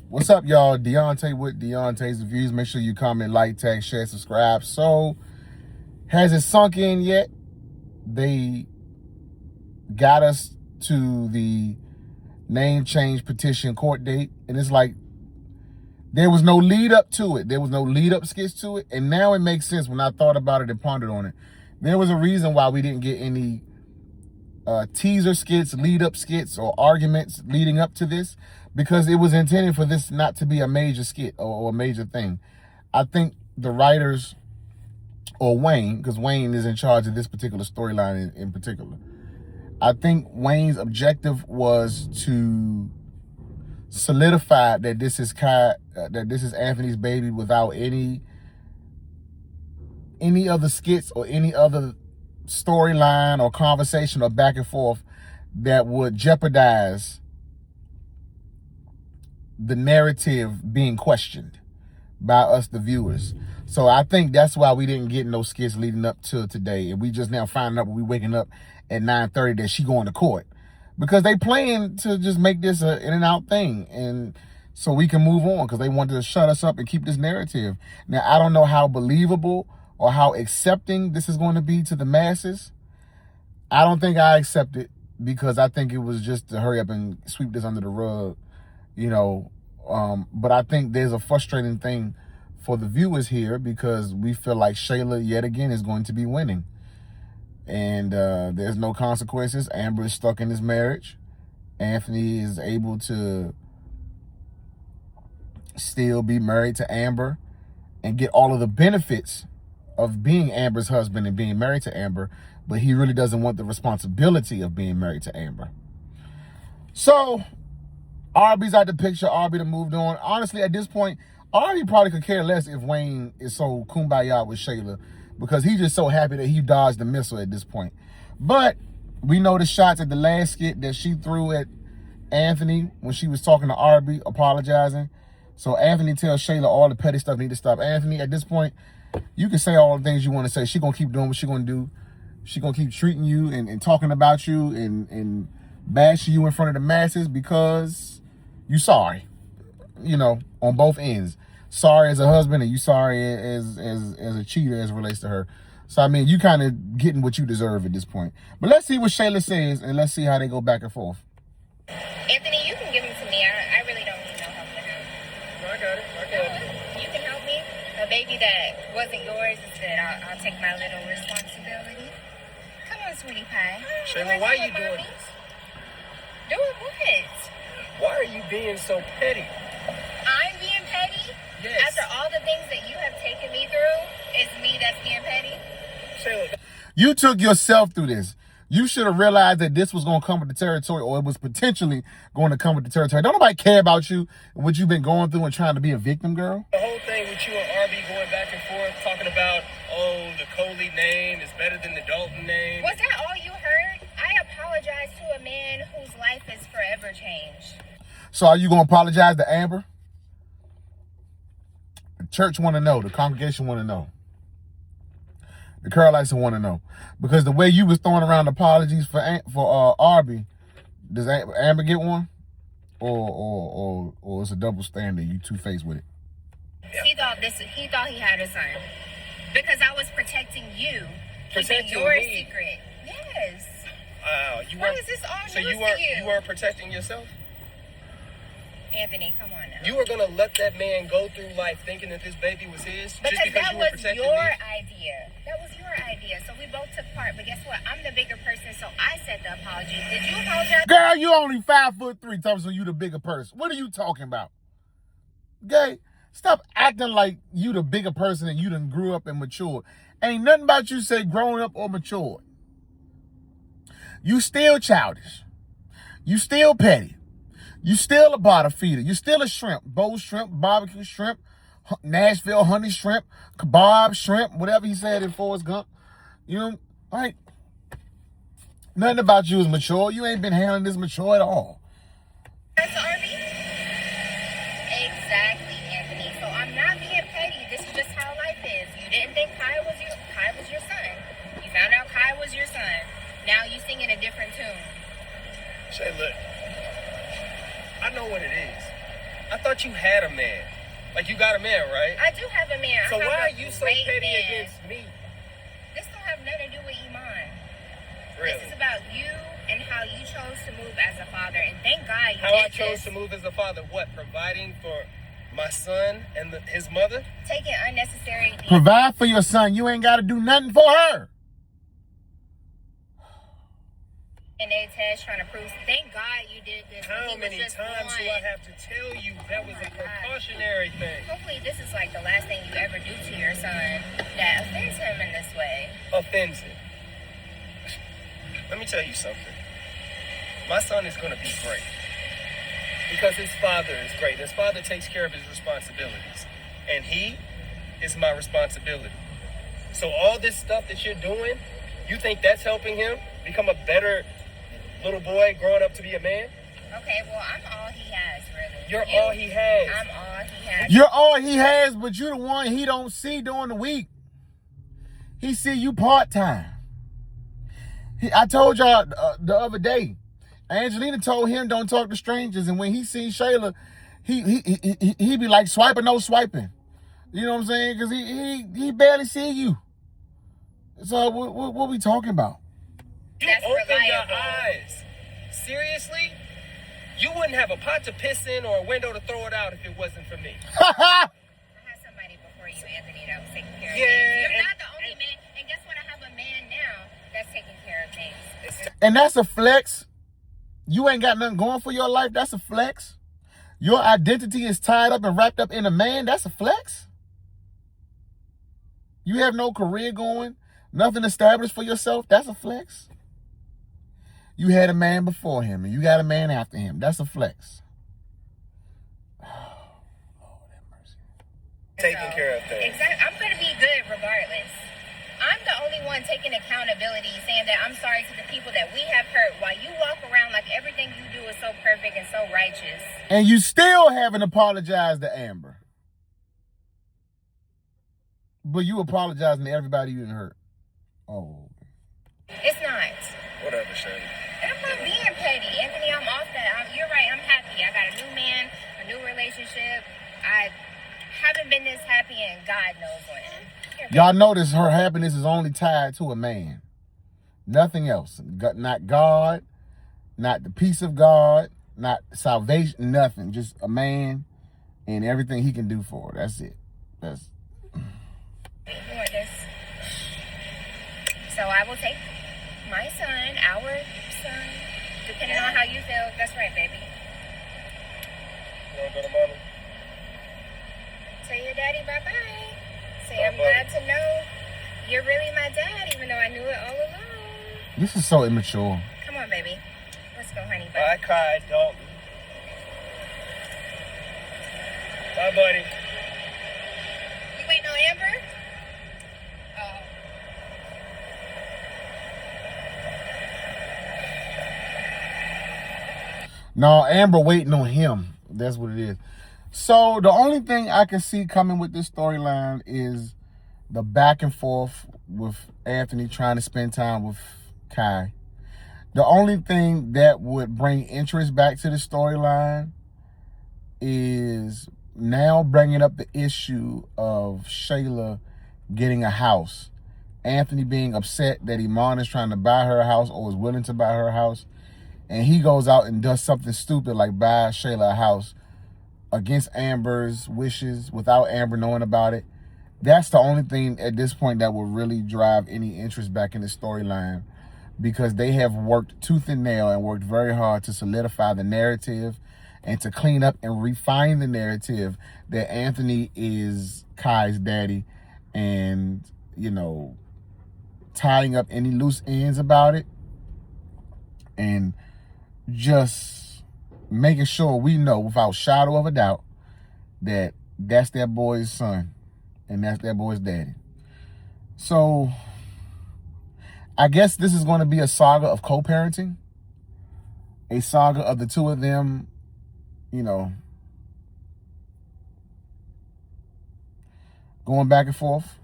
What's up, y'all? Deontay with Deontay's Reviews. Make sure you comment, like, tag, share, subscribe. So, has it sunk in yet? They got us to the name change petition court date, and it's like there was no lead up to it. There was no lead up skits to it, and now it makes sense when I thought about it and pondered on it. There was a reason why we didn't get any teaser skits, lead up skits, or arguments leading up to this, because it was intended for this not to be a major skit or a major thing. I think the writers, or Wayne, because Wayne is in charge of this particular storyline in particular, I think Wayne's objective was to solidify that this is Anthony's baby without any other skits or any other storyline or conversation or back and forth that would jeopardize the narrative being questioned by us, the viewers. So I think that's why we didn't get no skits leading up to today, and we just now finding out when we waking up at 9:30 that she going to court, because they plan to just make this a in and out thing, and so we can move on, because they wanted to shut us up and keep this narrative. Now, I don't know how believable or how accepting this is going to be to the masses. I don't think I accept it, because I think it was just to hurry up and sweep this under the rug, you know. But I think there's a frustrating thing for the viewers here, because we feel like Shayla yet again is going to be winning, and there's no consequences. Amber is stuck in his marriage. Anthony is able to still be married to Amber and get all of the benefits of being Amber's husband and being married to Amber, but he really doesn't want the responsibility of being married to Amber. So Arby's out the picture. Arby done moved on. Honestly, at this point, Arby probably could care less if Wayne is so kumbaya with Shayla, because he's just so happy that he dodged the missile at this point. But we know the shots at the last skit that she threw at Anthony when she was talking to Arby, apologizing. So Anthony tells Shayla all the petty stuff need to stop. Anthony, at this point, you can say all the things you want to say. She's going to keep doing what she's going to do. She's going to keep treating you and talking about you and bashing you in front of the masses, because you sorry, you know, on both ends. Sorry as a husband, and you sorry as a cheater as it relates to her. So, I mean, you kind of getting what you deserve at this point. But let's see what Shayla says, and let's see how they go back and forth. Anthony, you can give him to me. I really don't need no help with him. No, I got it. You can help me. A baby that wasn't yours, instead I'll take my little responsibility. Come on, sweetie pie. Shayla, why are you doing this? Doing what? Why are you being so petty? I'm being petty? Yes. After all the things that you have taken me through, it's me that's being petty? Shayla, You took yourself through this. You should have realized that this was going to come with the territory, or it was potentially going to come with the territory. Don't nobody care about you and what you've been going through and trying to be a victim, girl. the whole thing with you and RB going back and forth, talking about, oh, the Coley name is better than the Dalton name. Was that all you heard? I apologize to a man whose life is forever changed. So are you going to apologize to Amber? The church want to know. The congregation want to know. The Carolites want to know, because the way you was throwing around apologies for Arby, does Amber get one, or it's a double standard? You two-faced with it. Yeah. He thought he had a son because I was protecting you, Protecting keeping your me? secret. Yes. Why is this all so news you weren't to you? you weren't protecting yourself? Anthony, come on now. You were gonna let that man go through life thinking that this baby was his, Because just because that you were was protecting your me? idea. That was your idea. So we both took part. But guess what? I'm the bigger person, so I said the apology. Did you apologize? Girl, you only 5'3", talking so you the bigger person. What are you talking about? Okay? Stop acting like you the bigger person and you done grew up and matured. Ain't nothing about you say grown up or matured. You still childish. You still petty. You still a bottom feeder. You still a shrimp. Bowl shrimp, barbecue shrimp, Nashville honey shrimp, kebab shrimp, whatever he said in Forrest Gump. You know, like, nothing about you is mature. You ain't been handling this mature at all. That's Arby? Exactly, Anthony. So I'm not being petty. This is just how life is. You didn't think Kai was your son. You found out Kai was your son. Now you sing in a different tune. Say, look, I know what it is. I thought you had a man. Like, you got a man, right? I do have a man. So I have why a are you so great petty man. against me? This don't have nothing to do with Iman. Really? This is about you and how you chose to move as a father. And thank God you How did I chose this. to move as a father? What? Providing for my son and his mother? Taking unnecessary... Provide for your son. You ain't got to do nothing for her. DNA test trying to prove... Thank God you did this. How many times do I have to tell you that was a precautionary thing? Hopefully this is like the last thing you ever do to your son that offends him in this way. Offends him. Let me tell you something. My son is going to be great. Because his father is great. His father takes care of his responsibilities. And he is my responsibility. So all this stuff that you're doing, you think that's helping him become a better little boy growing up to be a man? Okay, well, I'm all he has, really. You're all he has. I'm all he has. You're all he has, but you're the one he don't see during the week. He see you part-time. I told y'all the other day, Angelina told him don't talk to strangers, and when he seen Shayla, he be like swiping, no swiping. You know what I'm saying? Because he barely see you. So what we talking about? You That's open your reliable. eyes. Seriously? You wouldn't have a pot to piss in or a window to throw it out if it wasn't for me. I had somebody before you, Anthony, that was taking care of Yeah, things. You're and- not the only man. And guess what? I have a man now that's taking care of things. And that's a flex. You ain't got nothing going for your life. That's a flex. Your identity is tied up and wrapped up in a man. That's a flex. You have no career going, nothing established for yourself. That's a flex. You had a man before him and you got a man after him. That's a flex. Oh, Lord have mercy. Taking care of things. Exactly. I'm going to be good regardless. I'm the only one taking accountability, saying that I'm sorry to the people that we have hurt, while you walk around like everything you do is so perfect and so righteous. And you still haven't apologized to Amber. But you apologizing to everybody you didn't hurt. Oh. It's not. Whatever, Shayla. And I'm not being petty. Anthony, I'm off that. You're right. I'm happy. I got a new man, a new relationship. I haven't been this happy in God knows when. Y'all notice her happiness is only tied to a man. Nothing else. Not God, not the peace of God, not salvation, nothing. Just a man and everything he can do for her. That's it. That's... You want this? So I will take my son, our son, depending on how you feel. That's right, baby. You want to go to mommy? Tell your daddy bye-bye. Say I'm Bye-bye. glad to know you're really my dad, even though I knew it all along. This is so immature. Come on, baby. Let's go, honey. Bye, Kai, Dalton. Bye, buddy. You waiting on Amber? Oh. No, Amber waiting on him. That's what it is. So the only thing I can see coming with this storyline is the back and forth with Anthony trying to spend time with Kai. The only thing that would bring interest back to the storyline is now bringing up the issue of Shayla getting a house. Anthony being upset that Iman is trying to buy her a house or is willing to buy her a house. And he goes out and does something stupid like buy Shayla a house against Amber's wishes without Amber knowing about it. That's the only thing at this point that will really drive any interest back in the storyline, because they have worked tooth and nail and worked very hard to solidify the narrative and to clean up and refine the narrative that Anthony is Kai's daddy, and, you know, tying up any loose ends about it and just making sure we know without shadow of a doubt that that's that boy's son and that's that boy's daddy. So I guess this is going to be a saga of co-parenting, a saga of the two of them, you know, going back and forth.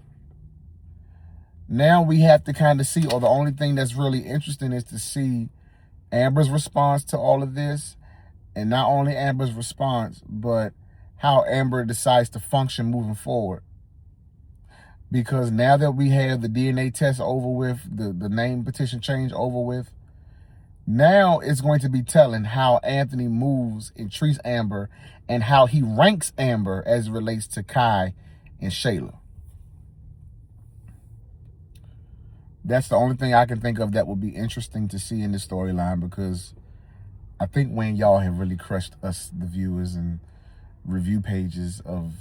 Now we have to kind of see, or the only thing that's really interesting is to see Amber's response to all of this And not only Amber's response, but how Amber decides to function moving forward. Because now that we have the DNA test over with, the name petition change over with, now it's going to be telling how Anthony moves and treats Amber and how he ranks Amber as it relates to Kai and Shayla. That's the only thing I can think of that would be interesting to see in this storyline, because I think Wayne, y'all have really crushed us, the viewers and review pages, of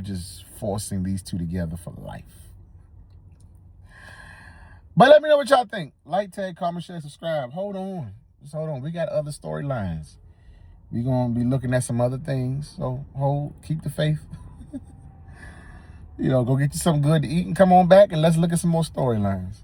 just forcing these two together for life. But let me know what y'all think. Like, tag, comment, share, subscribe. Hold on. Just hold on. We got other storylines. We're going to be looking at some other things. So keep the faith. Go get you something good to eat and come on back and let's look at some more storylines.